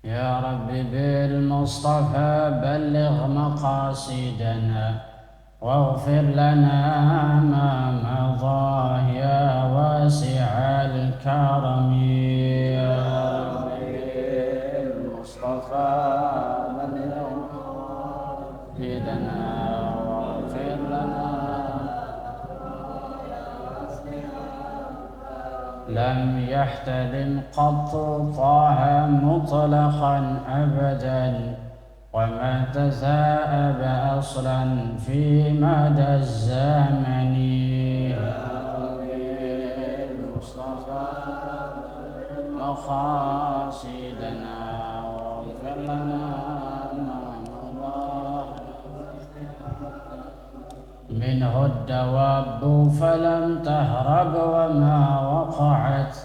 يا رب بالمصطفى بلغ مقاصدنا واغفر لنا ما مضى يا واسع الكرم يا رب بالمصطفى بلغ مقاصدنا واغفر لنا لم يحتلم قط طه مطلقا أبدا وما تثاءب أصلا في مدى الزمن يا المصطفى مقاصدنا واغفر لنا ما مضى منه الدواب فلم تهرب وما وقعت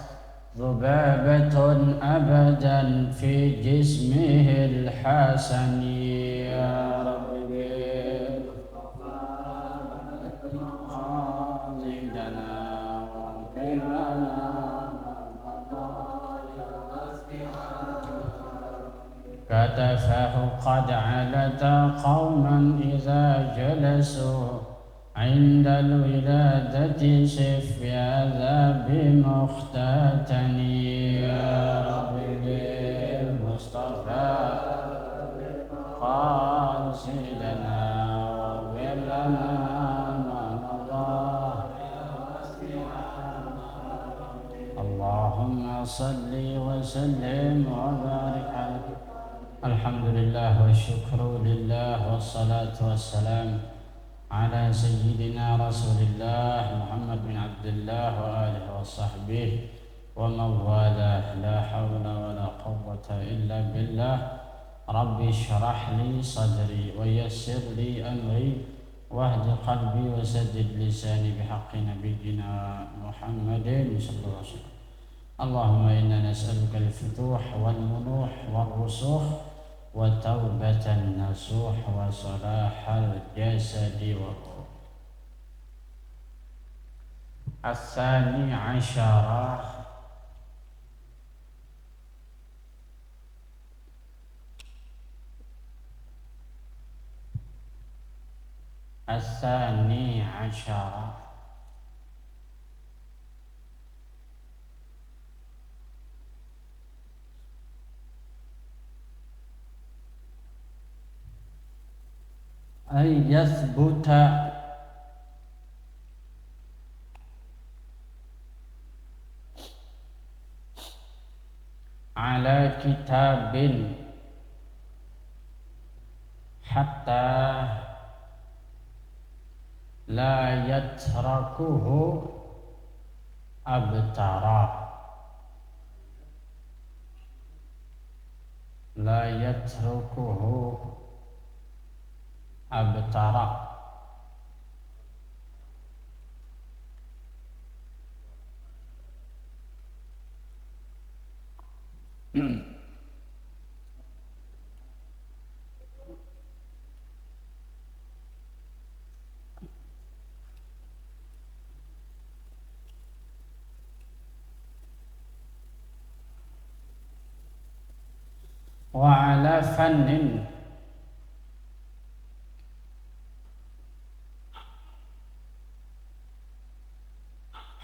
ذبابة أبدا في جسمه الحسن يا رب خالدنا واغفر لنا كتفه قد علت قوما إذا جلسوا عند الولادة سف يا ذا بمختتني يا رب بالمصطفى قاصدنا واغفر لنا ما مضى اللهم صل وسلم وبارك عليه الحمد لله والشكر لله والصلاة والسلام على سيدنا رسول الله محمد بن عبد الله وآله وصحبه ومن والاه لا حول ولا قوة إلا بالله رب اشرح لي صدري ويسر لي أمري واهد قلبي وسدد لساني بحق نبينا محمد صلى الله عليه وسلم اللهم إنا نسألك الفتوح والمنوح والرسوخ وتوبة النصوح وصلاح الجسد والروح. الثاني عشر الثاني عشر أن يثبت على كتاب حتى لا يتركه أبترا لا يتركه أبترا وعلى فن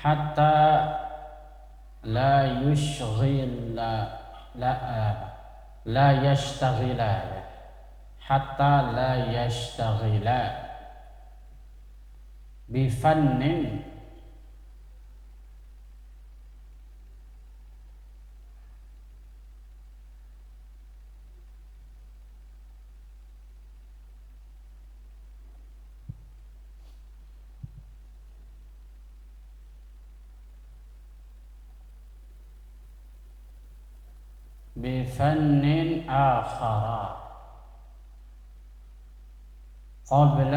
حتى لا يشغل لا يشتغل حتى لا يشتغل بفن بفن آخر قبل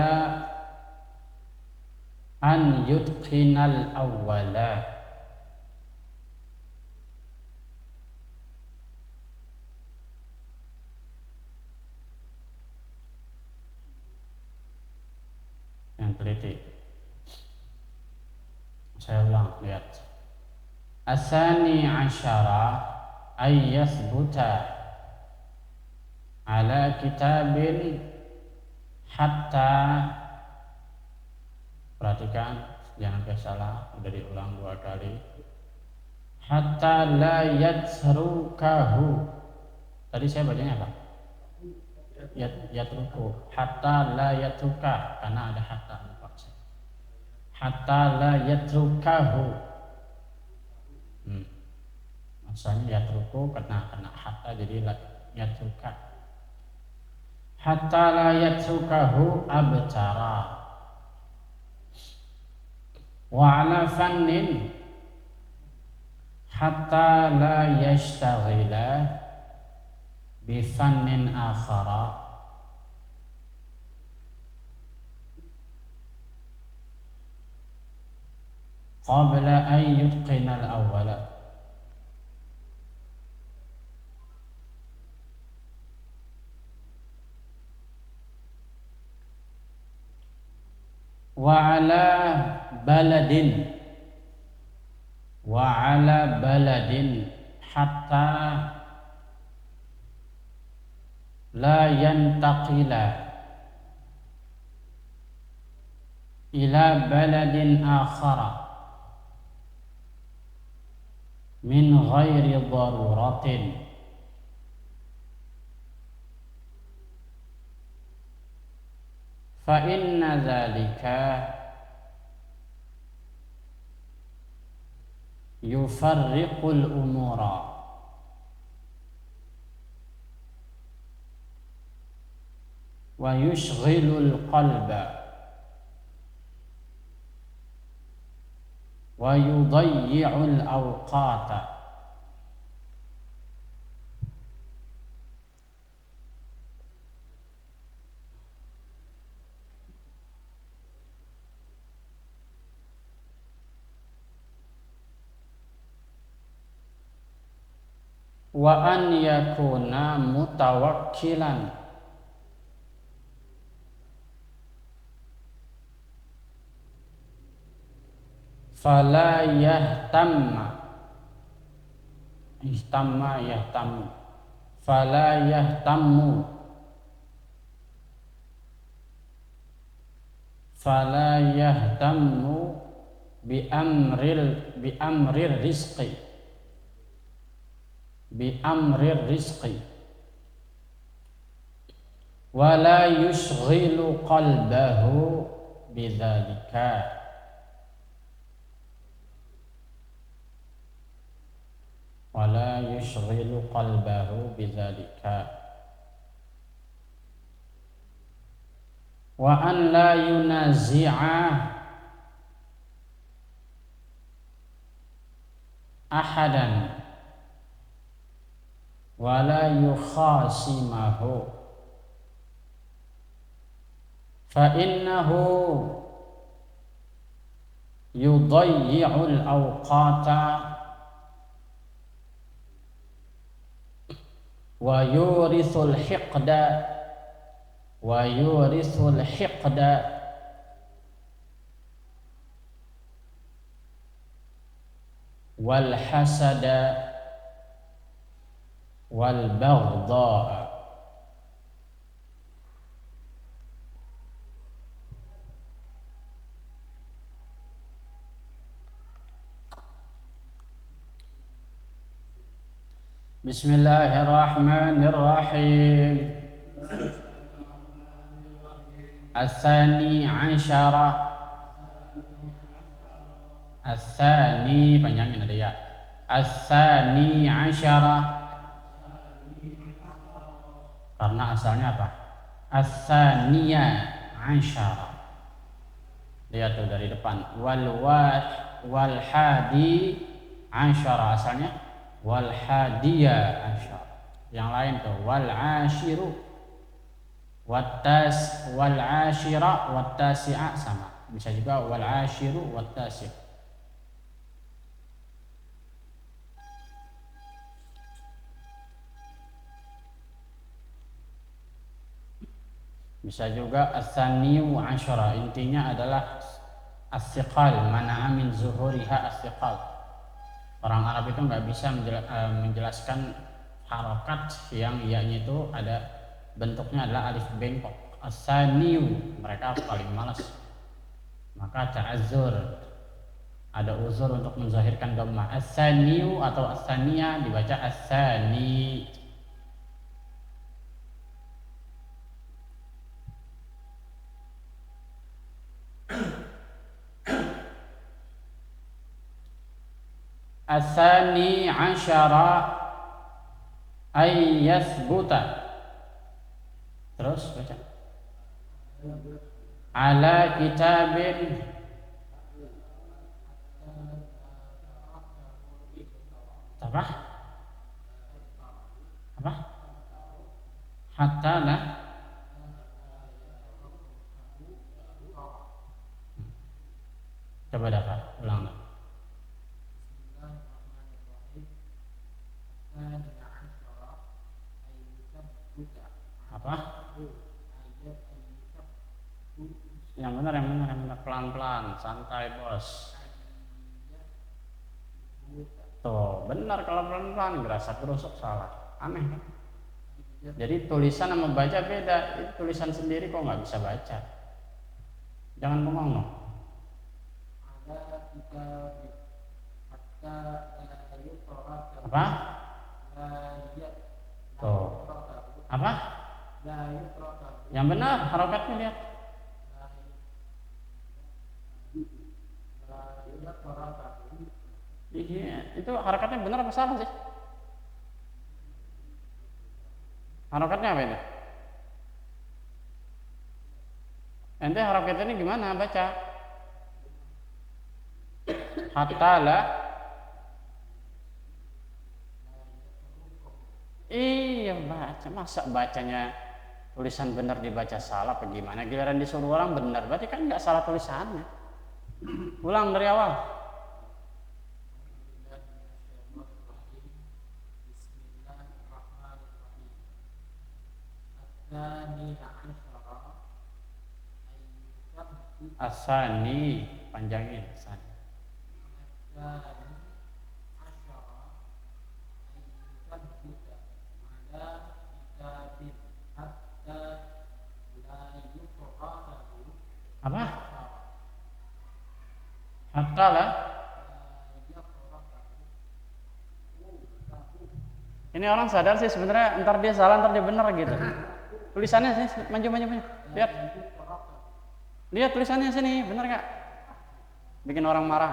أن يتقن الأول yang teliti. Saya ulang, lihat. Asani asyara ay yathbuta ala kitabin hatta, perhatikan jangan sampai salah, udah diulang 2 kali. Hatta la yatrukahu, tadi saya bacanya apa? Yatruku. Hatta la yatruka, karena ada hatta. Hatta la yatrukahu. Asalnya yatruku kena hatta jadi yatruka. Hatta la yatrukahu abtara. Wa ala fannin hatta la yashtaghila bi fannin akhara. Qabla an yutqina al-awwala. Wa ala baladin hatta la yantaqila ila baladin akhara min ghairi daruratin. Fa inna dzalika yufarriqul umura wa yushghilul qalba wa yudayyi'ul awqata. Wa an yakuna mutawakkilan fala yahtamma yahtammu fala yahtammu bi amril rizqi wa la yushghilu qalbahu bidzalika. Wa an la yunazi'a ahadan wa la yukhasimahu fa innahu yudayyi'ul awqata wa yurithul hiqda wal hasada wal baghdha. Bismillahirrahmanirrahim. As-sani asyara. As-sani panjangin ada ya. As-sani asyara. Karena asalnya apa? As-saniya asyara. Lihat tuh dari depan. Wal hadi asyara, asalnya wal hadiya asyara. Yang lain tuh wal ashiru wal ashira wat tasi'a, sama. Bisa juga wal ashiru wat tasi'. Bisa juga as-saniyu asyara, intinya adalah as-siqal, mana'a min zuhuriha as-siqal. Orang Arab itu nggak bisa menjelaskan harokat yang ya-nya itu ada bentuknya adalah alif bengkok. Asaniu, mereka paling malas. Maka ta'azzur, ada uzur untuk menzahirkan dhammah. Asaniu atau asania dibaca asani. Asani asyara ay yasbuta. Terus baca. Ala kitabin apa? Apa? Hatta la coba dapat ulang. Apa? Yang benar, pelan-pelan, santai bos. Tuh, benar kalau pelan-pelan, gerasak-gerusuk salah. Aneh kan? Jadi tulisan sama baca beda. Itu tulisan sendiri kok nggak bisa baca. Jangan bengong no. Apa? Tuh. Apa? Yang benar, harokatnya lihat. Iya, itu harakatnya benar apa salah sih? Harakatnya apa ini? Ente harakatnya ini gimana baca? Hatta la. Iya baca, masa bacanya tulisan benar dibaca salah apa gimana? Giliran disuruh orang benar, berarti kan nggak salah tulisannya. Ulang dari awal. Asani, panjangin asani. Apa? Hatta lah. Ini orang sadar sih sebenarnya, ntar dia salah, ntar dia benar gitu. Tulisannya sih, maju. Lihat. Lihat tulisannya sini, benar nggak? Bikin orang marah.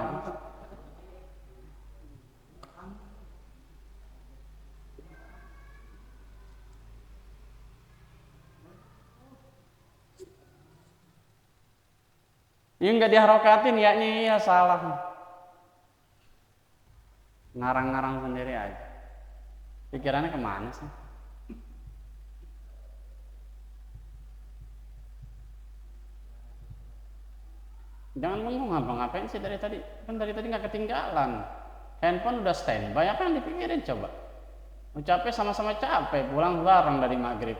Ini nggak diharokatin, yaknya iya salah. Ngarang-ngarang sendiri aja. Pikirannya kemana sih? Jangan bengong, ngapain sih dari tadi? Kan dari tadi nggak ketinggalan. Handphone udah standby, apa yang dipikirin coba? Capek, sama-sama capek, pulang bareng dari maghrib.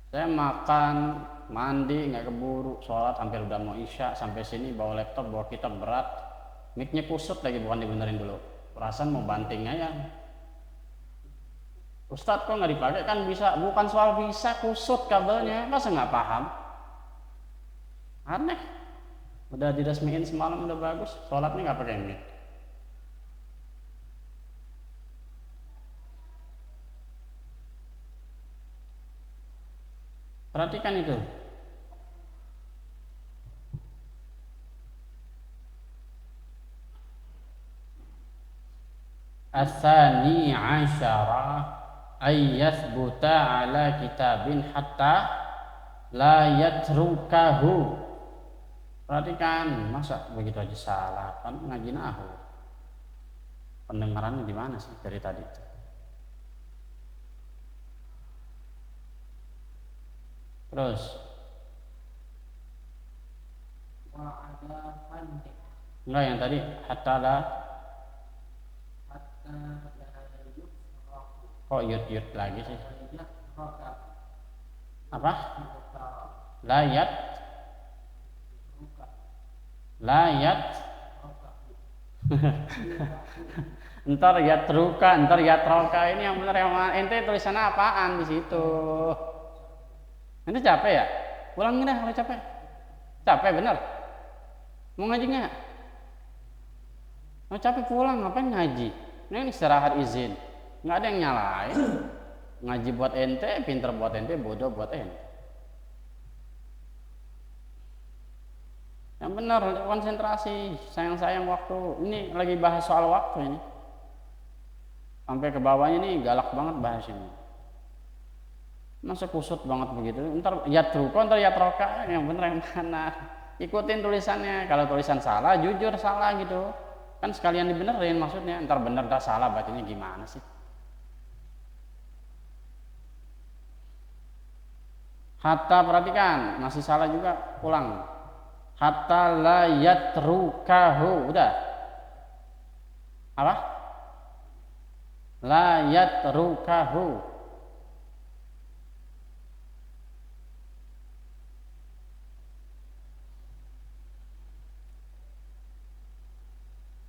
Saya makan, mandi, nggak keburu, sholat hampir udah mau isya, sampai sini bawa laptop, bawa kitab berat, mic-nya kusut lagi, bukan dibenerin dulu. Perasaan mau banting aja. Ustadz kok nggak dipakai? Kan bisa, bukan soal bisa, kusut kabelnya, masa nggak paham? Aneh. Udah diresmiin semalam, udah bagus, sholatnya nggak pakai mic. Perhatikan itu. Asani asyara ay yathbuta ala kitabin hatta la yatrukahu. Perhatikan, masa begitu aja salah? Kan ngaji nahwu. Pendengarannya di mana sih dari tadi? Terus enggak, yang tadi hatta la. Kok yud lagi sih? Apa? Layat. Ntar yatruka, ntar yatroka, ini yang benar yang mana? Ente tulisannya apaan di situ? Ente capek ya? Ulangin dah kalau capek. Capek bener? Mau ngaji nggak? Mau capek pulang, ngapain ngaji? Ini istirahat izin. Nggak ada yang nyalain. Ngaji buat ente, pinter buat ente, bodoh buat ente. Yang benar, konsentrasi, sayang-sayang waktu. Ini lagi bahas soal waktu ini. Sampai ke bawahnya nih galak banget bahasnya. Masa kusut banget begitu. Ntar yatruko, ntar yatroka, yang bener yang mana? Ikutin tulisannya. Kalau tulisan salah, jujur salah gitu. Kan sekalian dibenerin maksudnya. Ntar bener dah salah bacanya gimana sih? Hatta perhatikan, masih salah juga, ulang. Hatta la yatrukahu, udah. Apa? La yatrukahu.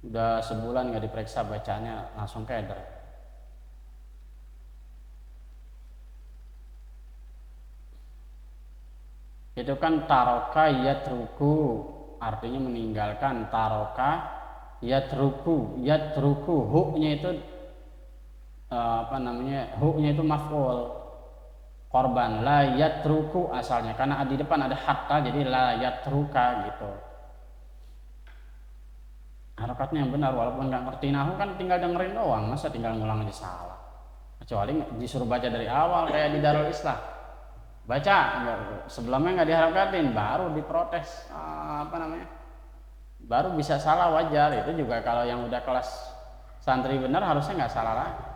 Udah sebulan nggak diperiksa bacanya langsung keder. Itu kan taroka yatruku, artinya meninggalkan. Taroka yatruku, yatruku huknya itu huknya itu maf'ul korban. La yatruku asalnya, karena di depan ada hatta jadi la yatruka gitu. Harokatnya yang benar, walaupun nggak ngerti nahu kan tinggal dengerin doang, masa tinggal ngulang aja salah. Kecuali disuruh baca dari awal kayak di Darul Islah, baca sebelumnya nggak diharokatin, baru diprotes baru bisa salah, wajar. Itu juga kalau yang udah kelas santri benar harusnya nggak salah lagi.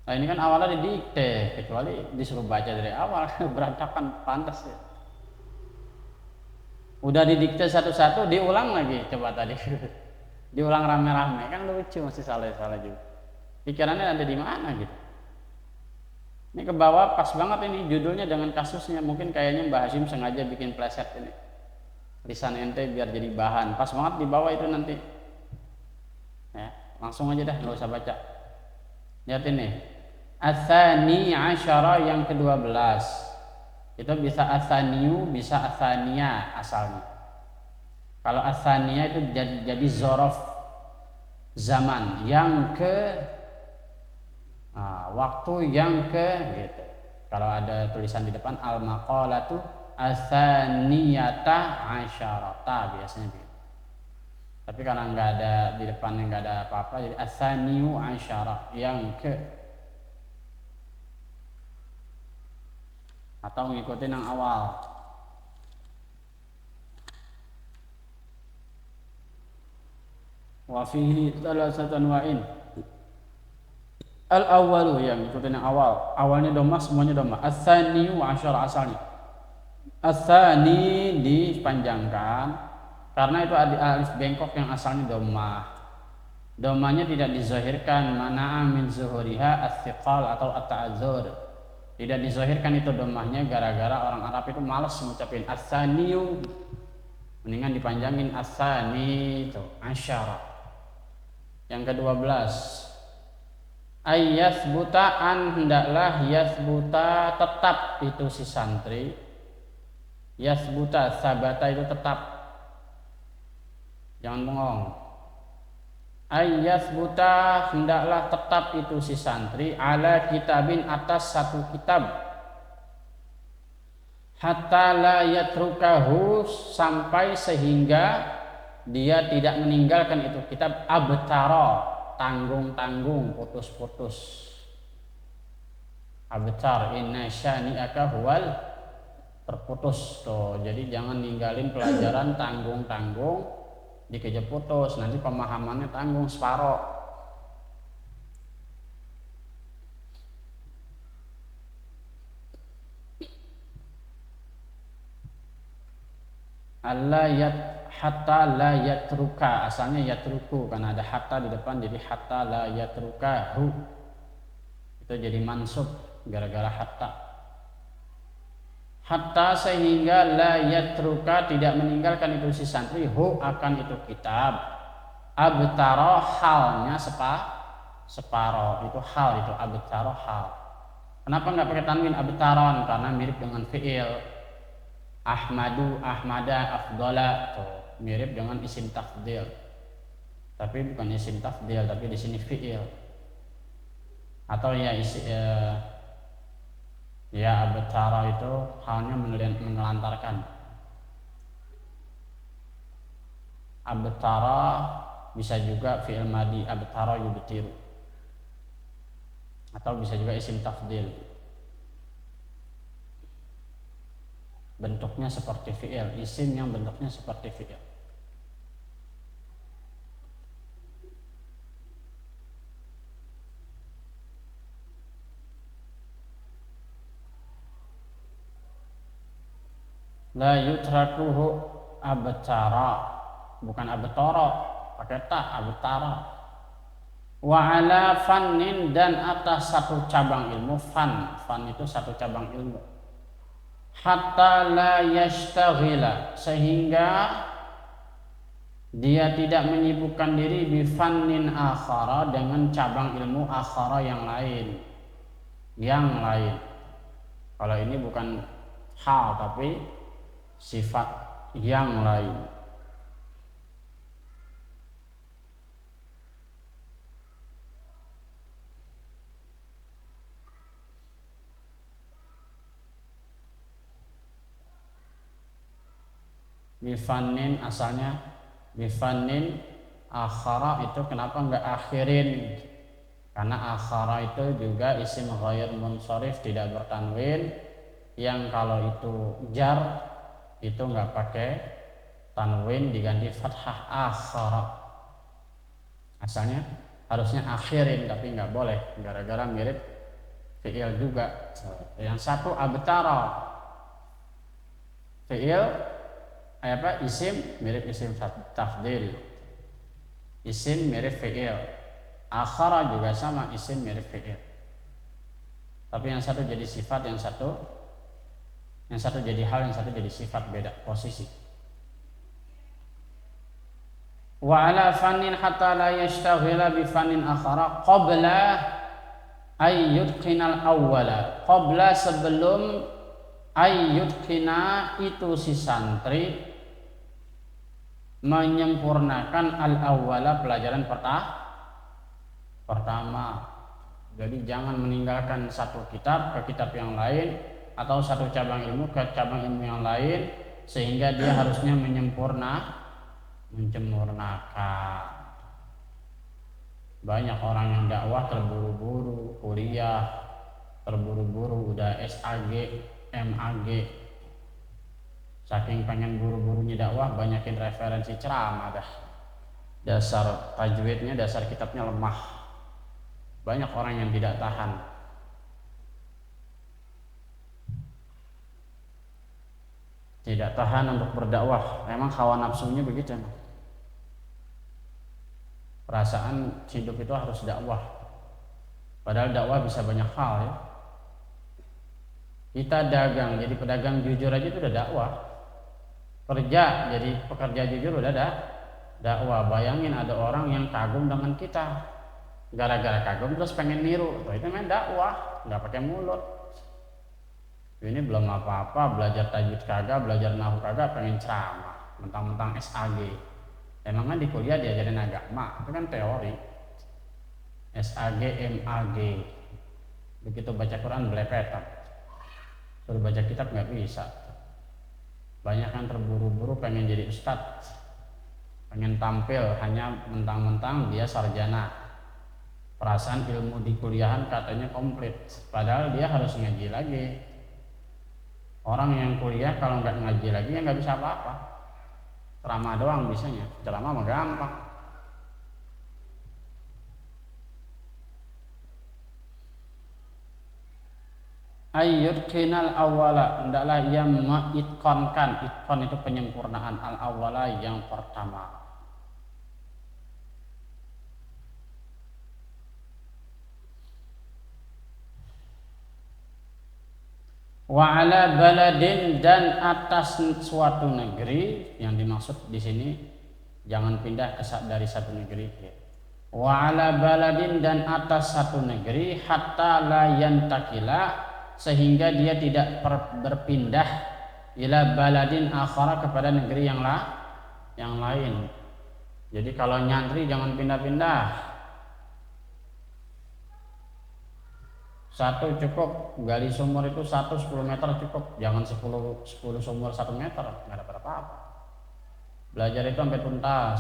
Nah ini kan awalnya didikte, kecuali disuruh baca dari awal berantakan pantas ya. Udah didikte satu-satu, diulang lagi coba tadi. Diulang rame-rame, kan lucu, masih salah-salah juga. Pikirannya ada di mana gitu. Ini ke bawah pas banget ini judulnya dengan kasusnya. Mungkin kayaknya Mbah Hashim sengaja bikin pleset ini. Lisan ente biar jadi bahan. Pas banget di bawah itu nanti. Ya, langsung aja dah, nggak usah baca. Lihat ini. Atsani asyara yang ke-12. Itu bisa asaniyu, bisa asania asalnya. Kalau asania itu jadi zorof zaman yang ke waktu yang ke gitu. Kalau ada tulisan di depan al maqalatu asaniyata asyarata biasanya gitu. Tapi karena nggak ada di depannya, nggak ada apa-apa, jadi asaniyu asyara yang ke, atau ngikutin yang awal. Wa fihi thalathatan wa'in. Al-awwalu, yang ngikutin yang awal. Awalnya dhammah, semuanya dhammah. Ats-tsani wa asyara asalnya. Ats-tsani dipanjangkan karena itu alif bengkok yang asalnya dhammah. Dhammahnya tidak dizahirkan, mana'a min zuhuriha ats-tsiqal atau at-ta'azzur. Tidak dizahirkan itu dhammahnya gara-gara orang Arab itu malas mengucapin as-saniyu, mendingan dipanjangin as-sani itu asyara. Yang ke-12 ayyasbuta, hendaklah yasbuta tetap itu si santri. Yasbuta, sabata itu tetap, jangan bengong. Ayyasbuta, hendaklah tetap itu si santri ala kitabin, atas satu kitab. Hatta la yatrukahu, sampai sehingga dia tidak meninggalkan itu kitab. Abtara, tanggung-tanggung, putus-putus. Abtar, inna syani'aka huwal, terputus tuh. Jadi jangan ninggalin pelajaran tanggung-tanggung dikejar putus, nanti pemahamannya tanggung separoh. Hatta la yatruka, asalnya yatruku karena ada hatta di depan, jadi hatta la yatrukahu itu jadi mansub gara-gara hatta. Hatta sehingga la yatruka, tidak meninggalkan itu si santri, hu akan itu kitab. Abtaro halnya separoh, itu hal, itu abtaro hal. Kenapa nggak pakai tanwin abtaron? Karena mirip dengan fiil. Ahmadu, ahmada, afdola, tuh mirip dengan isim tafdil. Tapi bukan isim tafdil, tapi di sini fiil. Atau ya ya abtaro itu halnya menelantarkan. Abtaro bisa juga fiil madi, abtaro yubtiru. Atau bisa juga isim tafdil. Bentuknya seperti fi'il, isim yang bentuknya seperti fi'il. La yutrakuhu abtara, bukan abtara, pakai ta, abtara. Wa ala fannin, dan atas satu cabang ilmu, fan itu satu cabang ilmu. Hatta la yastaghila, sehingga dia tidak menyibukkan diri bifannin akhara, dengan cabang ilmu akhara yang lain. Kalau ini bukan hal tapi sifat yang lain. Bifannin asalnya bifannin akhara, itu kenapa enggak akhirin? Karena akhara itu juga isim ghair munsharif, tidak bertanwin, yang kalau itu jar itu enggak pakai tanwin, diganti fathah akhara. Asalnya harusnya akhirin tapi enggak boleh gara-gara mirip fi'il juga. Yang satu abtara, fi'il isim mirip isim tafdil, isim mirip fi'il. Akhara juga sama, isim mirip fi'il. Tapi yang satu jadi sifat, yang satu jadi hal, yang satu jadi sifat, beda posisi. Wa ala fannin hatta la yashtaghila bi fannin akhara qabla ay yutqinal awwala. Qabla, sebelum ay yutqina, itu si santri menyempurnakan al-awwala, pelajaran pertama. Jadi jangan meninggalkan satu kitab ke kitab yang lain, atau satu cabang ilmu ke cabang ilmu yang lain, sehingga dia harusnya menyempurnakan. Banyak orang yang dakwah terburu-buru, kuliah terburu-buru, udah SAG, MAG, saking pengen buru-burunya dakwah, banyakin referensi ceramah dah. Dasar tajwidnya, dasar kitabnya lemah. Banyak orang yang tidak tahan. Tidak tahan untuk berdakwah. Memang hawa nafsunya begitu. Perasaan hidup itu harus dakwah. Padahal dakwah bisa banyak hal ya. Kita dagang, jadi pedagang jujur aja itu udah dakwah. Kerja, jadi pekerja jujur udah dakwah. Bayangin ada orang yang kagum dengan kita, gara-gara kagum terus pengen niru, itu namanya dakwah, nggak pakai mulut. Ini belum apa-apa, belajar tajwid kagak, belajar nahwu kagak, pengen ceramah, mentang-mentang SAG. Emangnya di kuliah diajarin agama, itu kan teori. SAG, MAG, begitu baca Quran belepetan, suruh baca kitab nggak bisa. Banyak kan terburu-buru pengen jadi ustadz, pengen tampil, hanya mentang-mentang dia sarjana. Perasaan ilmu di kuliahan katanya komplit, padahal dia harus ngaji lagi. Orang yang kuliah kalau nggak ngaji lagi ya nggak bisa apa-apa. Ceramah doang bisanya, ceramah mah gampang. Ayyudkinal awwala, hendaklah ia mengitqankan. Itqan itu penyempurnaan, al awwala yang pertama. Wa ala baladin, dan atas suatu negeri, yang dimaksud di sini Jangan pindah dari satu negeri. Wa ala baladin, dan atas satu negeri, hatta la yantakila, sehingga dia tidak berpindah ila baladin akhara, kepada negeri yang lain. Jadi kalau nyantri jangan pindah-pindah. Satu cukup, gali sumur itu 10 meter cukup, jangan 10 sumur 1 meter, nggak dapat apa-apa. Belajar itu sampai tuntas,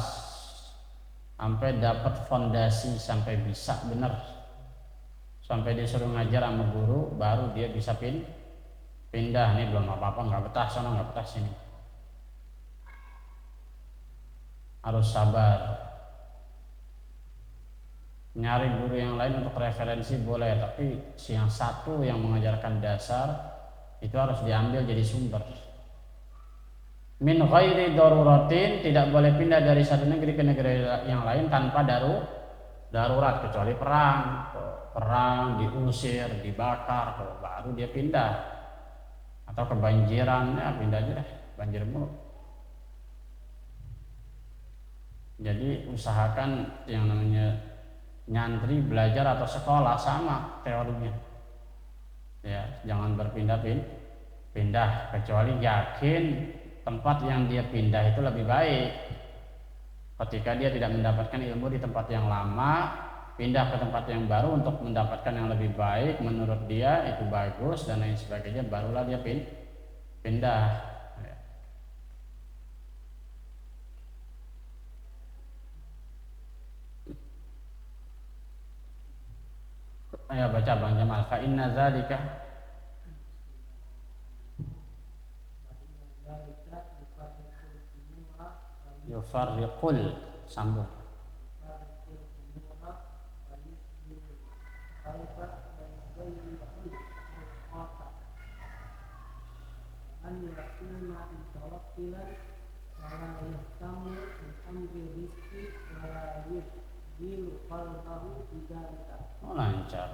sampai dapat fondasi, sampai bisa benar, sampai disuruh ngajar sama guru, baru dia bisa pindah. Nih belum apa-apa, nggak betah sana, nggak betah sini. Harus sabar. Nyari guru yang lain untuk referensi boleh, tapi yang satu yang mengajarkan dasar itu harus diambil jadi sumber. Min ghairi daruratin, tidak boleh pindah dari satu negeri ke negeri yang lain tanpa darurat, kecuali perang, diusir, dibakar, baru dia pindah. Atau kebanjiran, ya pindah aja deh, banjir mulu. Jadi usahakan yang namanya nyantri, belajar atau sekolah sama teorinya. Ya, jangan berpindah-pindah kecuali yakin tempat yang dia pindah itu lebih baik. Ketika dia tidak mendapatkan ilmu di tempat yang lama, pindah ke tempat yang baru untuk mendapatkan yang lebih baik, menurut dia itu bagus dan lain sebagainya, barulah dia pindah. Ayo baca Bang Jamal. Fa inna dzalika yufarriqul, sambung. Oh, lancar.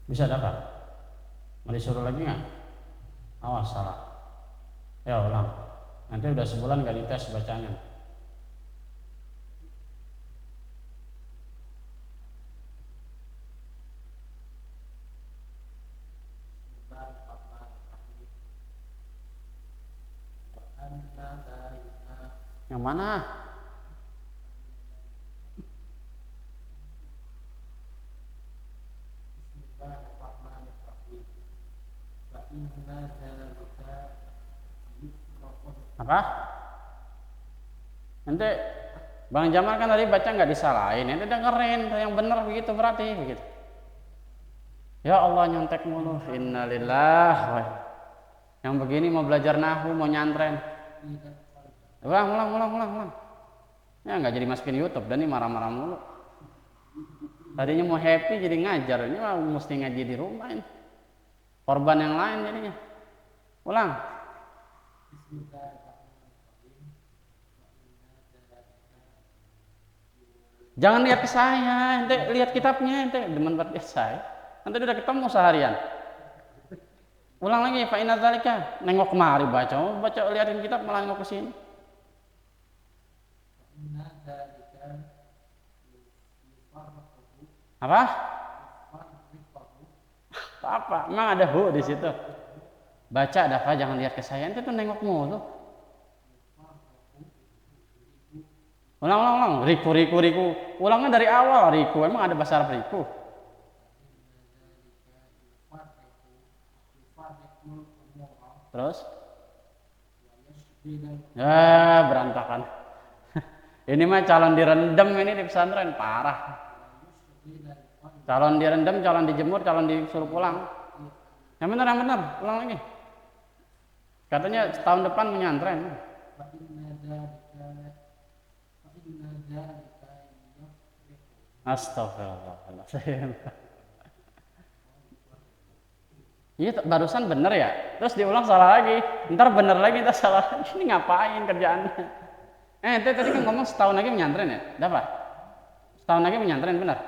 Bisa dapat? Mau disuruh lagi nggak? Awas salah. Ya ulang. Nanti udah sebulan gak dites bacanya. Yang mana? Apa? Nanti Bang Jamal kan tadi baca nggak disalahin, nanti dengerin yang benar begitu, berarti begitu. Ya Allah, nyontek mulu, innalillah. Yang begini mau belajar nahu, mau nyantren. Ulang. Ya nggak jadi masukin YouTube, dan ini marah-marah mulu. Tadinya mau happy jadi ngajar, ini mah mesti ngaji di rumah ini. Korban yang lain jadinya. Ulang. Jangan lihat ke saya, ente lihat kitabnya, ente demen banget saya. Nanti udah ketemu seharian. Ulang lagi, fa inna dzalika, nengok kemari baca liatin kitab malah nengok ke sini. Apa? Apa? Emang ada hu di situ. Baca ada apa? Jangan lihat ke saya, ente tuh nengok mulu. Ulang. Riku. Ulangnya dari awal, riku. Emang ada bahasa Arab riku? Terus? Ya, berantakan. Ini mah calon direndam ini di pesantren, parah. Calon direndam, calon dijemur, calon disuruh pulang. Yang benar, ulang lagi. Katanya tahun depan menyantren. Astagfirullahaladzim. Iya, barusan bener ya, terus diulang salah lagi, ntar bener lagi, ntar salah lagi. Ini ngapain kerjaannya? Ente tadi kan ngomong setahun lagi menyantren ya? Dapat? Setahun lagi menyantren bener?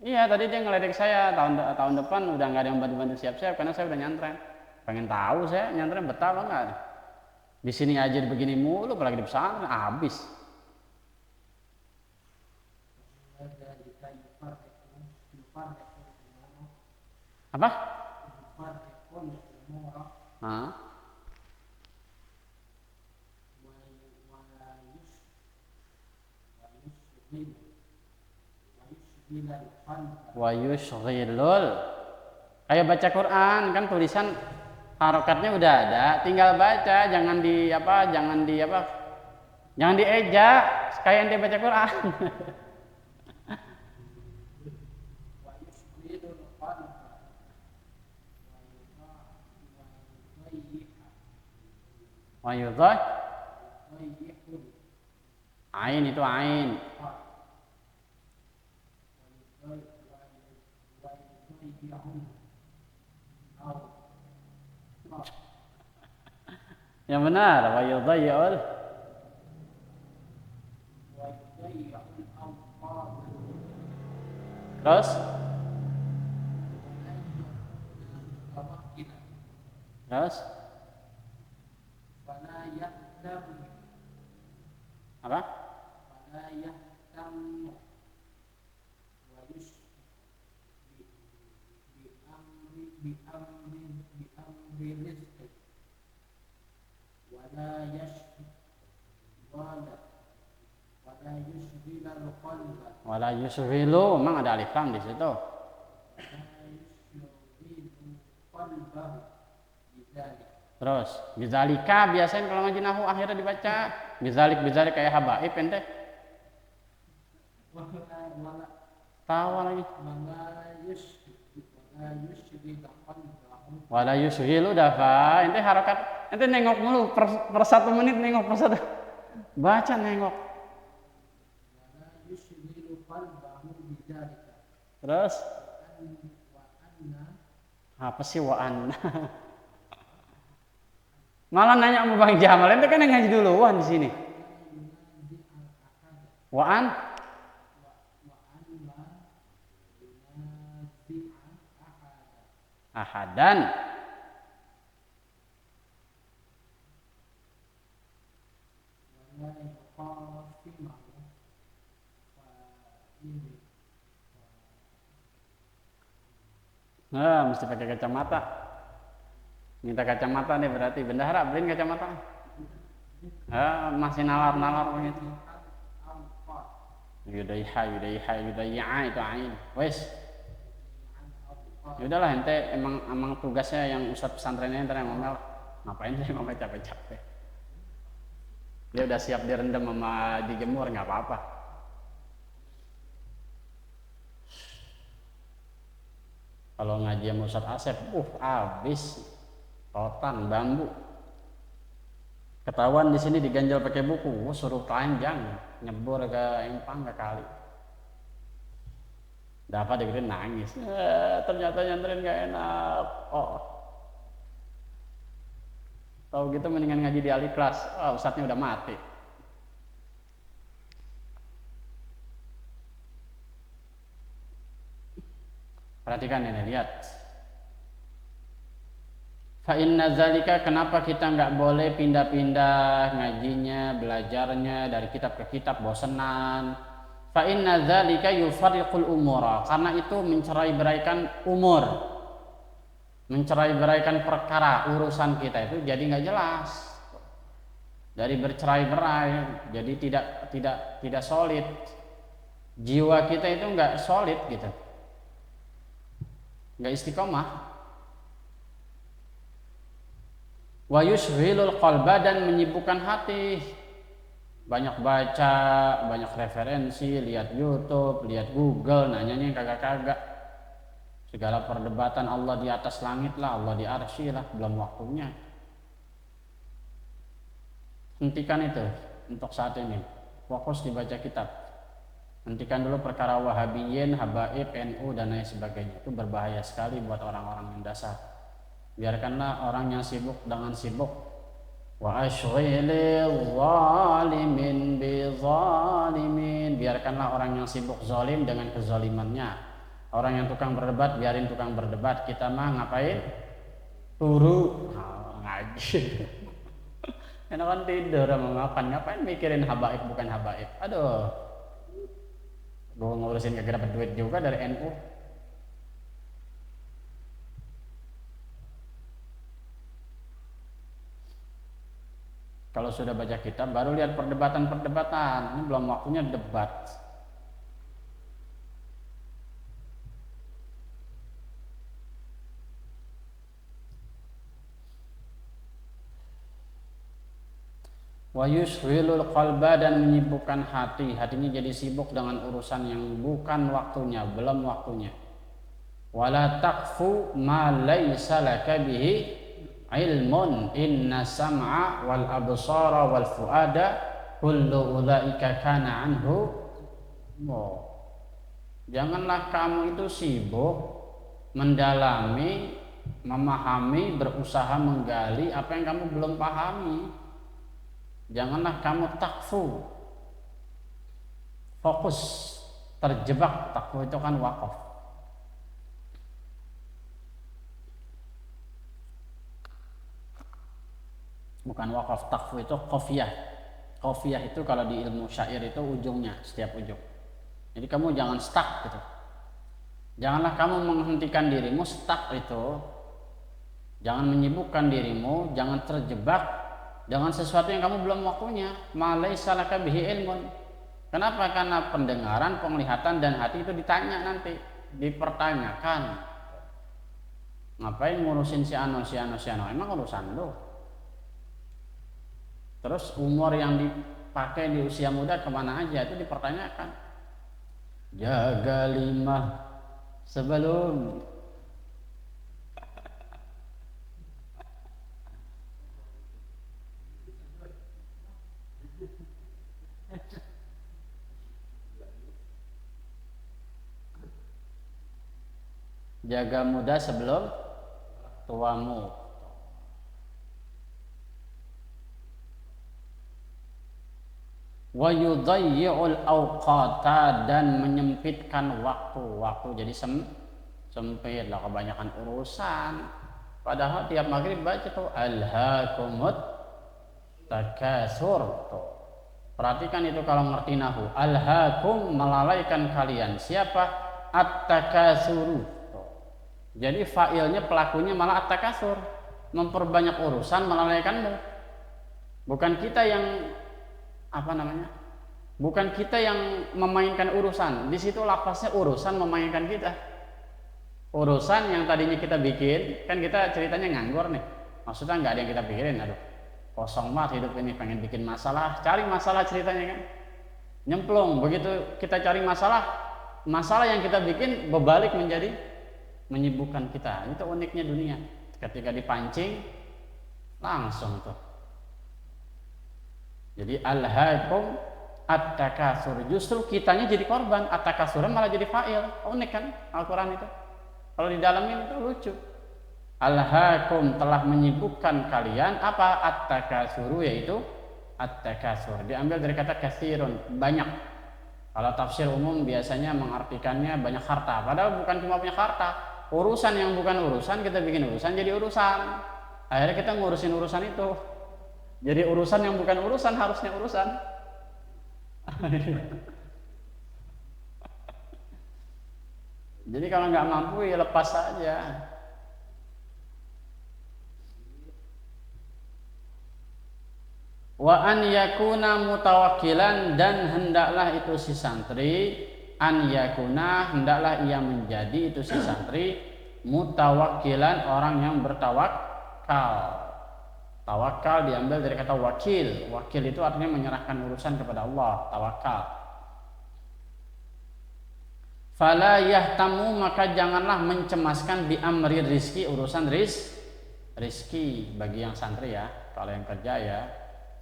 Iya, tadi dia ngeledek saya, tahun depan udah nggak ada yang bantu-bantu siap-siap karena saya udah nyantren. Pengen tahu saya nyantren betah apa enggak? Di sini aja begini mulu, apalagi di pesantren, habis. Apa? Hah? Wa yushghilul. Kayak baca Quran kan tulisan harokatnya udah ada, tinggal baca, jangan di apa, jangan dieja kayak yang dia baca Quran. Wa yudhah ain itu ain. Yang benar, wa yudhayyul. Terus terus apa? Wala yusghilu, memang ada alif lam di situ. Terus bizalika biasanya kalau ngaji nahu akhirnya dibaca bizalik kayak habaib ente. Tawa lagi. Wala yusghilu dafa, ente harokat, ente nengok mulu per 1 menit nengok per satu. Baca nengok. Terus apa sih wa'an? Malah nanya sama Bang Jamal, ente kan yang ngaji duluan di sini. Wa'an? Ahadan. Nah, mesti pakai kacamata. Minta kacamata nih berarti. Bendahara beliin kacamata. Masih nalar-nalar begitu. Yudaiha itu ain. Wes. Yaudahlah ente emang tugasnya yang ustadz pesantrennya ente yang ngomel. Ngapain sih ngomel capek-capek? Dia udah siap direndam sama dijemur nggak apa-apa. Kalau ngaji sama Ustadz Asep, habis rotan bambu. Ketahuan di sini diganjal pakai buku, suruh telanjang, nyebur ke empang ke kali. Dapat digituin nangis. Ternyata nyantren gak enak. Tahu gitu mendingan ngaji di Al-Ikhlas. Ustadznya udah mati. Perhatikan ini, lihat. Fa inna zalika, kenapa kita nggak boleh pindah-pindah ngajinya, belajarnya dari kitab ke kitab, bosenan. Fa inna zalika yufarriqul umura, karena itu mencerai-beraikan umur, mencerai-beraikan perkara urusan kita itu jadi nggak jelas. Dari bercerai-berai jadi tidak solid. Jiwa kita itu nggak solid gitu. Nggak istiqomah. Wa yushghilul qalba, dan menyibukkan hati. Banyak baca, banyak referensi, lihat YouTube, lihat Google, nanyanya kagak-kagak. Segala perdebatan Allah di atas langit lah, Allah di arsy lah, belum waktunya. Hentikan itu untuk saat ini. Fokus dibaca kitab. Hentikan dulu perkara Wahabiyin, Habaib, NU dan lain sebagainya. Itu berbahaya sekali buat orang-orang yang dasar. Biarkanlah orang yang sibuk dengan sibuk. Wa ashghilil zalimin bi zalimin. Biarkanlah orang yang sibuk zalim dengan kezalimannya. Orang yang tukang berdebat, biarin tukang berdebat. Kita mah ngapain? Turu, ngaji. Enakan tidur sama makan. Ngapain mikirin habaib bukan habaib? Aduh. Gue ngurusin kagak dapat duit juga dari NU. Kalau sudah baca kitab baru lihat perdebatan-perdebatan. Ini belum waktunya debat. Wa yushghilul qalba, dan menyibukkan hati. Hatinya jadi sibuk dengan urusan yang bukan waktunya, belum waktunya. Wala taqfu ma laysa laka bihi ilmun, inna sam'a wal absara wal fuada kullu ulaika kana anhu. Janganlah kamu itu sibuk mendalami, memahami, berusaha menggali apa yang kamu belum pahami. Janganlah kamu takfu, fokus, terjebak. Takfu itu kan wakaf. Bukan wakaf, takfu itu qafiyah. Qafiyah itu kalau di ilmu syair itu ujungnya, setiap ujung. Jadi kamu jangan stuck gitu. Janganlah kamu menghentikan dirimu stuck itu. Jangan menyibukkan dirimu, jangan terjebak dengan sesuatu yang kamu belum waktunya. Ma laisa laka bihi ilmun. Kenapa? Karena pendengaran, penglihatan dan hati itu ditanya nanti, dipertanyakan. Ngapain ngurusin si ano? Emang urusan lu. Terus umur yang dipakai di usia muda kemana aja itu dipertanyakan. Jaga 5 sebelum jaga muda sebelum tuamu. Wa yudayyi'ul awqata, dan menyempitkan waktu jadi sempit lah, kebanyakan urusan. Padahal tiap maghrib baca tuh alhaakumut takasur tuh. Perhatikan itu kalau ngerti nahu. Alhaakum, melalaikan kalian. Siapa? At-takasuru. Jadi fa'ilnya, pelakunya malah at-takasur, memperbanyak urusan, melalaikanmu. Bukan kita yang bukan kita yang memainkan urusan. Di situ lafaznya urusan memainkan kita. Urusan yang tadinya kita bikin, kan kita ceritanya nganggur nih. Maksudnya nggak ada yang kita pikirin. Aduh, kosong banget hidup ini, pengen bikin masalah, cari masalah ceritanya kan. Nyemplung, begitu kita cari masalah yang kita bikin berbalik menjadi menyibukkan kita. Itu uniknya dunia. Ketika dipancing langsung tuh. Jadi alhaakum at-takasur, justru kitanya jadi korban, at-takasuran malah jadi fa'il. Unik kan Al-Quran itu. Kalau di dalamnya itu lucu. Alhaakum, telah menyibukkan kalian apa? At-takasuru, yaitu at-takasur. Diambil dari kata katsirun, banyak. Kalau tafsir umum biasanya mengartikannya banyak harta. Padahal bukan cuma punya harta. Urusan yang bukan urusan kita bikin urusan jadi urusan. Akhirnya kita ngurusin urusan itu. Jadi urusan yang bukan urusan harusnya urusan. Jadi kalau nggak mampu ya lepas saja. Wa an yakuna mutawakkilan, dan hendaklah itu si santri, an yakuna, hendaklah ia menjadi itu si santri mutawakkilan, orang yang bertawakal. Tawakal diambil dari kata wakil. Wakil itu artinya menyerahkan urusan kepada Allah, tawakal. Fala yahtamu, maka janganlah mencemaskan bi amri rizki, urusan rizki bagi yang santri ya. Kalau yang kerja ya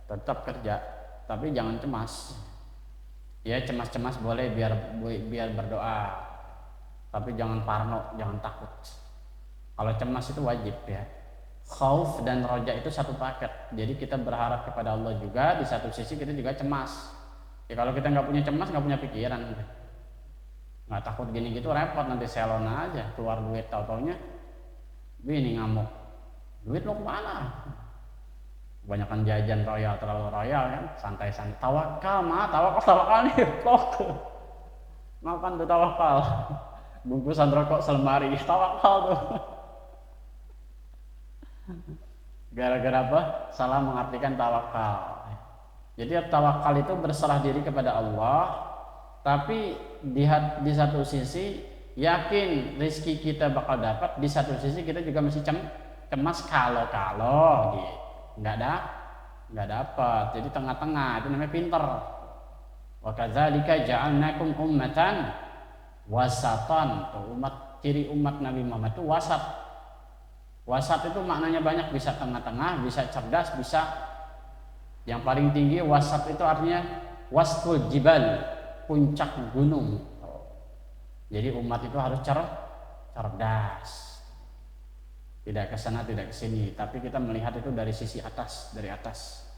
tetap kerja, tapi jangan cemas. Ya cemas-cemas boleh biar berdoa, tapi jangan parno, jangan takut. Kalau cemas itu wajib ya. Khauf dan roja itu satu paket. Jadi kita berharap kepada Allah juga, di satu sisi kita juga cemas. Ya kalau kita nggak punya cemas, nggak punya pikiran, nggak takut gini gitu repot, nanti selon aja keluar duit, tau-taunya ini ngamuk, duit lo kemana? Kebanyakan jajan terlalu royal kan, santai-santai. Tawakal nih, makan tuh tawakal. Bungkusan rokok selemari, tawakal tuh. Gara-gara apa? Salah mengartikan tawakal. Jadi tawakal itu berserah diri kepada Allah, tapi di satu sisi yakin rezeki kita bakal dapat, di satu sisi kita juga mesti cemas kalau gitu. Nggak dapat. Jadi tengah-tengah, itu namanya pinter. Wa kadzalika ja'alnakum ummatan wasatan. Ciri umat Nabi Muhammad itu wasat. Wasat itu maknanya banyak, bisa tengah-tengah, bisa cerdas, bisa yang paling tinggi. Wasat itu artinya wastul jibal, puncak gunung. Jadi umat itu harus cerdas, tidak ke sana tidak ke sini, tapi kita melihat itu dari sisi atas, dari atas.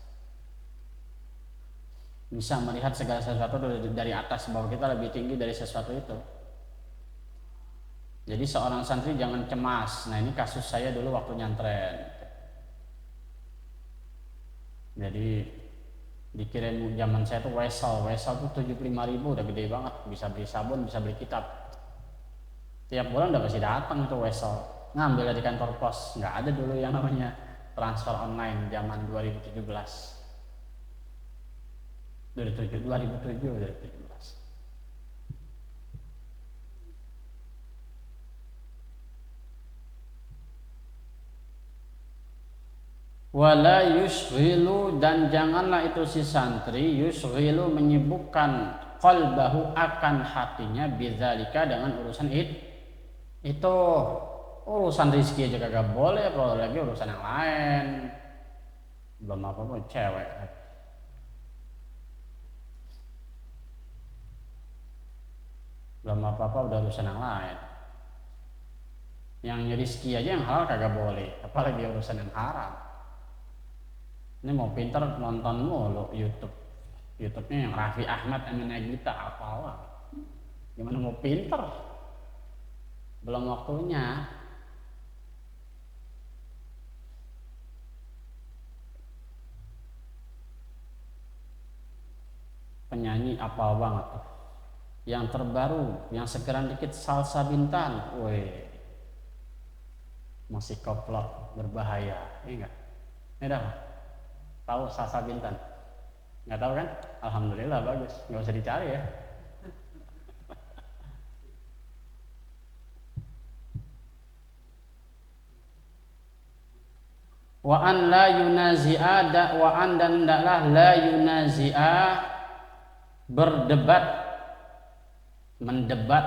Bisa melihat segala sesuatu dari atas, bahwa kita lebih tinggi dari sesuatu itu. Jadi seorang santri jangan cemas. Nah ini kasus saya dulu waktu nyantren. Jadi dikirim zaman saya tuh wesel tuh 75.000, udah gede banget, bisa beli sabun, bisa beli kitab. Tiap bulan udah pasti datang tuh wesel, ngambil dari kantor pos. Nggak ada dulu yang namanya transfer online zaman 2017. 2017. Wala yushghilu, dan janganlah itu si santri yushghilu menyibukkan qalbahu akan hatinya bidzalika dengan urusan itu. Urusan rezeki aja kagak boleh, apalagi urusan yang lain. Belum apa-apa cewek. Belum apa-apa udah urusan yang lain. Yang rezeki aja yang halal kagak boleh, apalagi urusan yang haram. Ini mau pinter nonton mulu YouTube-nya yang Raffi Ahmad, Emina Gita, apalah. Gimana mau pinter? Belum waktunya. Penyanyi apal banget tuh. Yang terbaru, yang segeran dikit, Salsa Bintang. Woi, masih koplok, berbahaya. Ini enggak? Ini dah. Tahu Salsa Bintang? Nggak tahu kan? Alhamdulillah, bagus, nggak usah dicari ya. Wa an la yunazi'a dakwaan, dan hendaklah la yunazi'a berdebat, mendebat,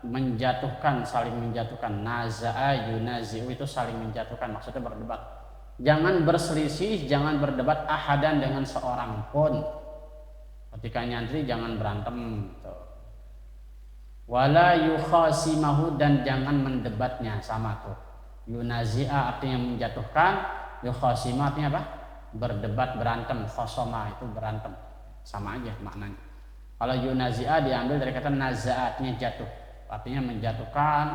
menjatuhkan, saling menjatuhkan. Naza'a yunazi'u itu saling menjatuhkan, maksudnya berdebat. Jangan berselisih, jangan berdebat ahadan dengan seorang pun. Ketika nyantri jangan berantem. Wala yukhasimahu, dan jangan mendebatnya, sama tuh. Yunazi'a artinya menjatuhkan, yukhasima artinya apa? Berdebat, berantem. Khosoma itu berantem, sama aja maknanya. Kalau yunazi'a diambil dari kata naza'a, artinya jatuh, artinya menjatuhkan,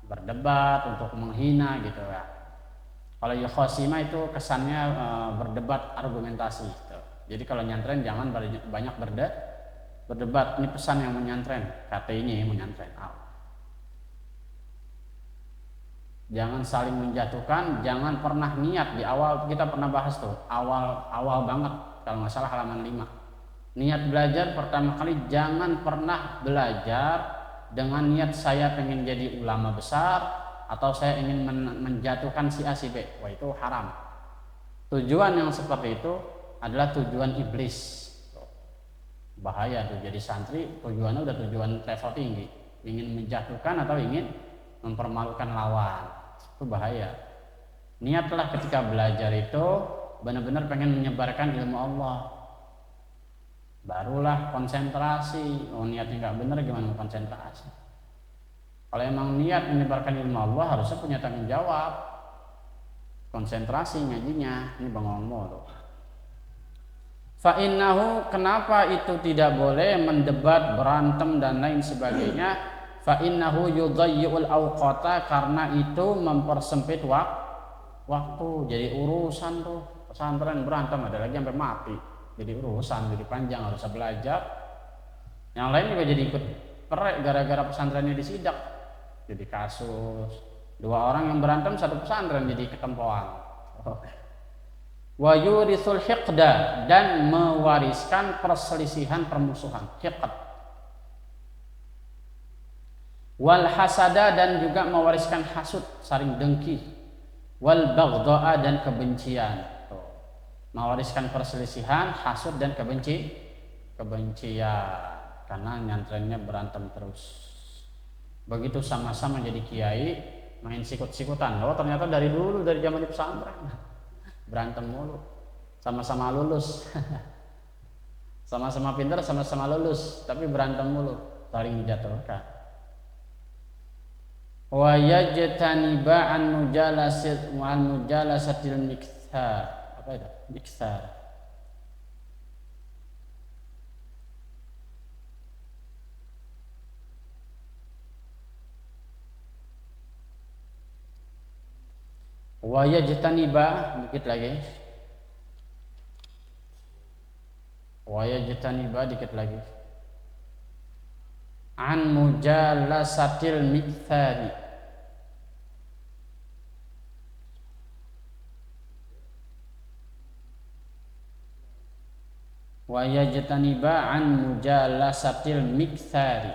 berdebat untuk menghina gitu ya. Kalau yukhasima itu kesannya berdebat, argumentasi gitu. Jadi kalau nyantren jangan banyak berdebat. Ini pesan yang menyantren, KT-nya yang menyantren. Jangan saling menjatuhkan, jangan pernah niat. Di awal kita pernah bahas tuh, awal banget kalau nggak salah halaman 5. Niat belajar pertama kali jangan pernah belajar dengan niat saya pengen jadi ulama besar, atau saya ingin menjatuhkan si A si B. Wah, itu haram. Tujuan yang seperti itu adalah tujuan iblis. Bahaya tuh jadi santri, tujuannya udah tujuan level tinggi, ingin menjatuhkan atau ingin mempermalukan lawan. Itu bahaya. Niatlah ketika belajar itu benar-benar pengen menyebarkan ilmu Allah. barulah konsentrasi. Oh, niatnya nggak bener, gimana mau konsentrasi? Kalau emang niat menyebarkan ilmu Allah, harusnya punya tanggung jawab, konsentrasi ngajinya. Ini Bang Omo tuh. Fa innahu, kenapa itu tidak boleh mendebat, berantem dan lain sebagainya? Fa innahu yudayyi'ul awqata, karena itu mempersempit waktu. Jadi urusan tuh pesantren berantem, ada lagi sampai mati. Jadi urusan, jadi panjang, harus belajar. Yang lain juga jadi ikut perek gara-gara pesantrennya disidak. Jadi kasus 2 orang yang berantem satu pesantren jadi ketempoan. Wa yurisul hiqda, dan mewariskan perselisihan, permusuhan, hiqd. Wal hasada, dan juga mewariskan hasud, saling dengki. Wal baghdha'a, dan kebencian. Mewariskan perselisihan, hasud, dan kebencian, karena nyantrennya berantem terus. Begitu sama-sama jadi kiai, main sikut-sikutan. Oh, ternyata dari dulu, dari zaman di pesantren berantem mulu, sama-sama lulus sama-sama pintar, sama-sama lulus, tapi berantem mulu, saling menjatuhkan. Wa yajtaniba an mujalasatil mikthar. Apa itu? Mikthar. Wa yajtaniba, dikit lagi. Wa yajtaniba, dikit lagi. An mujalasatil mikthari. Wa yajtaniba an mujalasatil mikthari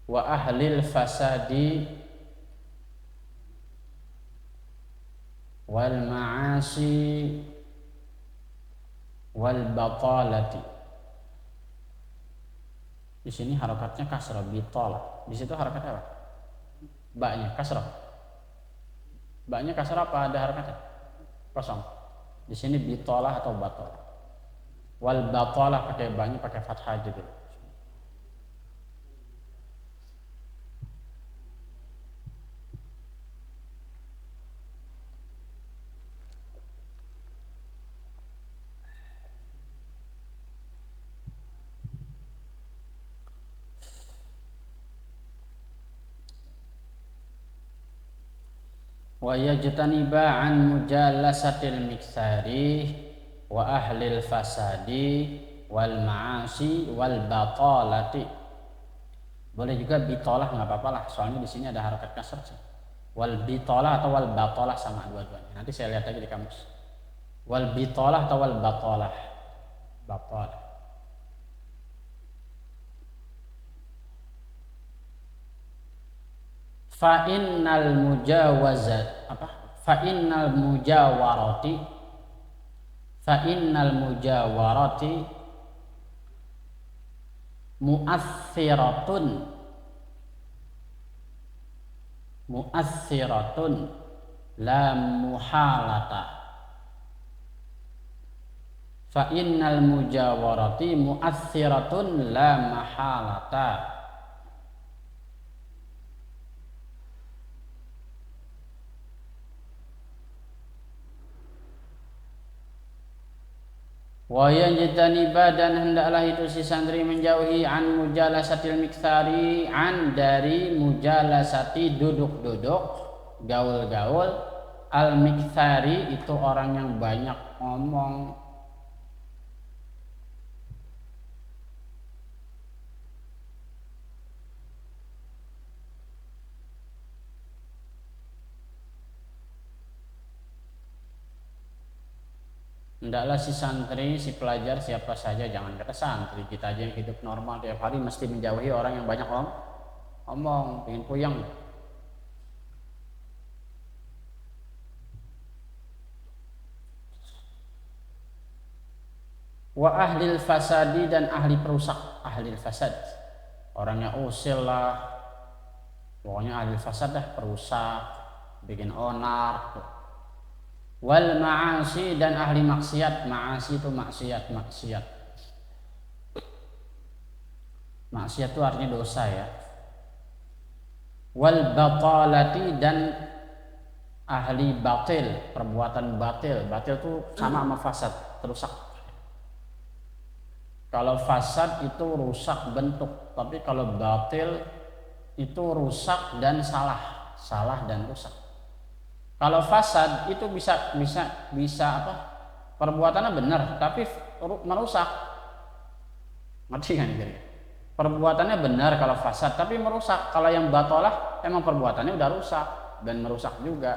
wa ahlil fasadi wal ma'asi wal batalati. Di sini harakatnya kasrah, bitalah. Di situ harakatnya apa? Ba-nya kasrah. Ba-nya kasrah apa ada harakatnya? Kosong. Di sini bitalah atau batalah. Wal batalah pakai ba-nya pakai fathah juga. Wa yajtaniba an mujalasatil miksari wa ahlil fasadi wal ma'asi wal batalati. Boleh juga bitalah, nggak apa-apa lah, soalnya di sini ada harakat kasar. Wal bitalah atau wal batalah sama dua-duanya. Nanti saya lihat lagi di kamus. Wal bitalah atau wal batalah. Batalah. Fa innal mujawazat apa? Fa innal mujawarati mu'assiratun la muhalata. Fa innal mujawarati mu'assiratun la mahalata. Wa yajtaniba, dan hendaklah itu si santri menjauhi an mujalasatil miktsari, an dari mujalasati duduk-duduk, gaul-gaul, al miktsari itu orang yang banyak ngomong. Hendaklah si santri, si pelajar, siapa saja, jangan kata santri, kita aja yang hidup normal tiap hari mesti menjauhi orang yang banyak omong, pengen puyeng. Wa ahlil fasadi, dan ahli perusak, ahlil fasad, orangnya usil lah, pokoknya ahli fasad dah, perusak, bikin onar. Wal ma'asi, dan ahli maksiat. Ma'asi itu maksiat. Maksiat itu artinya dosa ya. Wal batalati, dan ahli batil, perbuatan batil. Batil itu sama fasad, terusak. Kalau fasad itu rusak bentuk, tapi kalau batil itu rusak dan salah dan rusak. Kalau fasad itu bisa apa? Perbuatannya benar tapi merusak. Ngerti kan kira? Perbuatannya benar kalau fasad tapi merusak. Kalau yang batalah emang perbuatannya udah rusak dan merusak juga.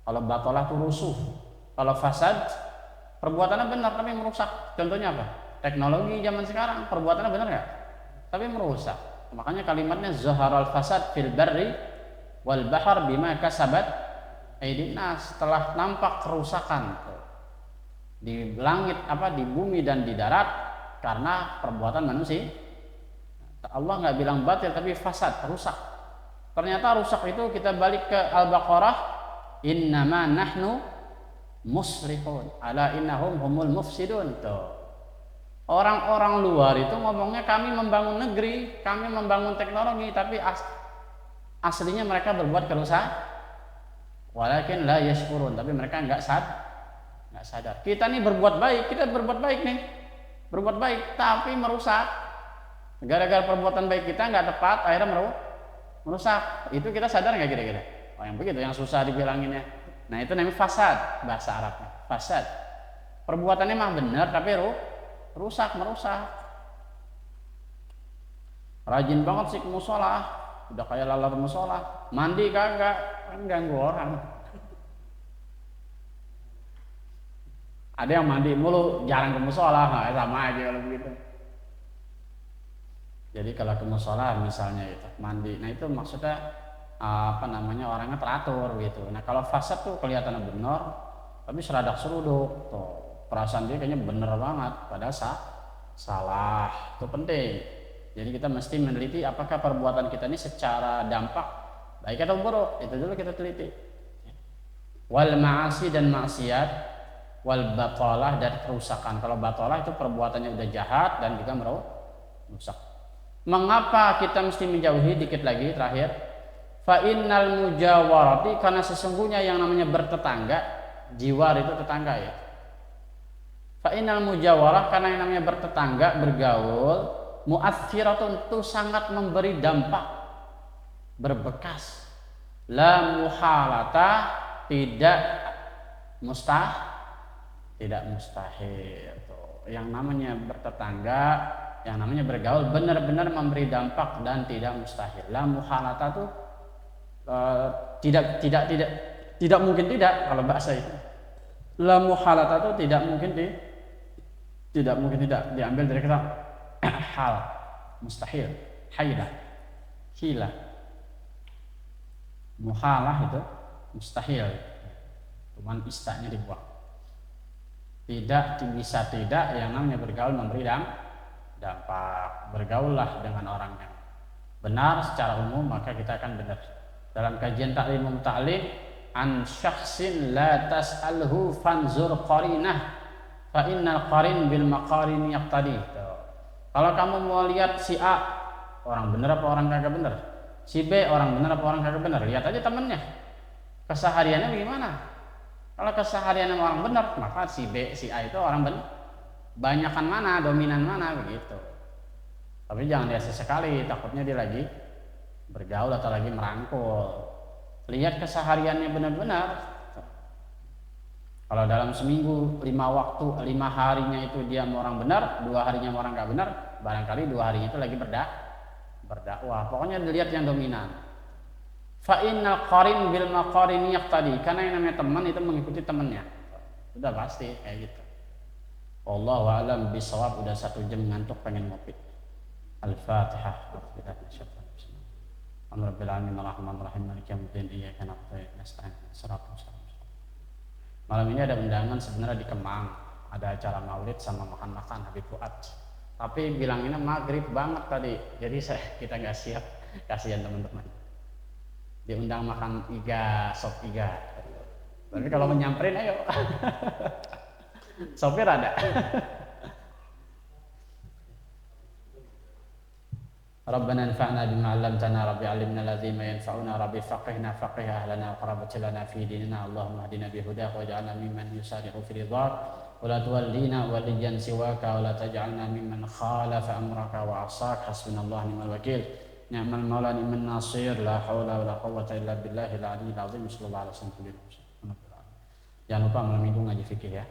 Kalau batalah itu rusuh. Kalau fasad perbuatannya benar tapi merusak. Contohnya apa? Teknologi zaman sekarang perbuatannya benar nggak? Tapi merusak. Makanya kalimatnya zaharal fasad fil barri wal bahr bima kasabat aydin nas. Telah nampak kerusakan di langit, di bumi dan di darat karena perbuatan manusia. Allah nggak bilang batil tapi fasad, rusak. Ternyata rusak itu kita balik ke Al-Baqarah, innama nahnu muslihun ala innahum humul mufsidun. Tuh. Orang-orang luar itu ngomongnya kami membangun negeri, kami membangun teknologi, tapi aslinya mereka berbuat kerusakan. Walakin la yashkurun, tapi mereka nggak sadar. Kita nih berbuat baik tapi merusak. Gara-gara perbuatan baik kita nggak tepat, akhirnya merusak. Itu kita sadar nggak kira-kira? Oh, yang begitu, yang susah dibilanginnya. Nah itu namanya fasad, bahasa Arabnya. Fasad. Perbuatannya mah benar tapi merusak. Rajin banget sih ke musola, udah kayak lalat musola. Mandi kagak, kan ganggu orang. Ada yang mandi mulu, jarang ke musola, sama aja kalau begitu. Jadi kalau ke musola misalnya itu mandi, nah itu maksudnya orangnya teratur gitu. Nah kalau fasad tuh kelihatannya benar, tapi seradak seruduk, tuh perasaan dia kayaknya bener banget, padahal salah. Itu penting. Jadi kita mesti meneliti apakah perbuatan kita ini secara dampak baik atau buruk, itu dulu kita teliti. Wal ma'asi, dan maksiat, wal batalah, dan kerusakan. Kalau batalah itu perbuatannya udah jahat dan juga merusak. Mengapa kita mesti menjauhi? Dikit lagi terakhir. Fa innal mujawarati, karena sesungguhnya yang namanya bertetangga, jiwar itu tetangga ya. Fa innal mujawarah, karena yang namanya bertetangga, bergaul, mu'atsiratun, itu sangat memberi dampak, berbekas. La muhalata, tidak mustahil. Yang namanya bertetangga, yang namanya bergaul benar-benar memberi dampak dan tidak mustahil. La muhalata tuh tidak mungkin tidak kalau bahasa itu. La muhalata tuh tidak mungkin tidak diambil dari kata hal, mustahil, hila. Muhalah itu mustahil, cuman istanya dibuang. Tidak bisa tidak, yang namanya bergaul memberi dampak. Bergaullah dengan orang yang benar secara umum, maka kita akan benar. Dalam kajian Ta'limum Ta'lim, an syakhsin la tas'alhu fanzur qarinah fa innal qarin bil maqarin yaqtadi. Kalau kamu mau lihat si A orang benar apa orang kagak benar, si B orang benar apa orang kagak benar, lihat aja temennya, kesehariannya bagaimana. Kalau kesehariannya orang benar, maka si B, si A itu orang benar. Banyakan mana, dominan mana, begitu. Tapi jangan lihat sesekali, takutnya dia lagi bergaul atau lagi merangkul. Lihat kesehariannya benar-benar. Kalau dalam seminggu 5 waktu, 5 harinya itu dia mau orang benar, 2 harinya mau orang nggak benar, barangkali 2 harinya itu lagi berdakwah. Pokoknya dilihat yang dominan. Fa innal qarin bil maqarin yaqtadi, karena yang namanya teman itu mengikuti temannya. Sudah pasti kayak gitu. Wallahu a'lam bishawab. Udah 1 jam ngantuk pengen ngopi. Al-Fatihah. Rabbil alamin arrahmanir rahim maliki yaumiddin iyyaka na'budu wa iyyaka nasta'in ihdinas siratal mustaqim. Malam ini ada undangan sebenarnya di Kemang, ada acara maulid sama makan-makan Habib Fuad. Tapi bilanginnya maghrib banget tadi, jadi kita nggak siap, kasihan teman-teman. Diundang makan iga, sop iga. Tapi kalau menyamperin ayo. Sopir ada. Rabbana anfa'na bima 'allamtana rabbi 'allimna alladhi ma yanfa'una rabbi faqihna faqih ahlana wa qarabati lana fi dinina Allahumma hdina bihudaka waj'alna mimman yusari'u fi ridhak wa la tuwallina waliyan siwaka wa la taj'alna mimman khalafa amraka wa 'asak hasbunallahu ni'mal wakil ni'mal maula ni'man nasir la haula wa la quwwata illa billahil 'aliyyil 'azim sallallahu alaihi wasallam. Jangan lupa malam minggu ngaji fikih ya.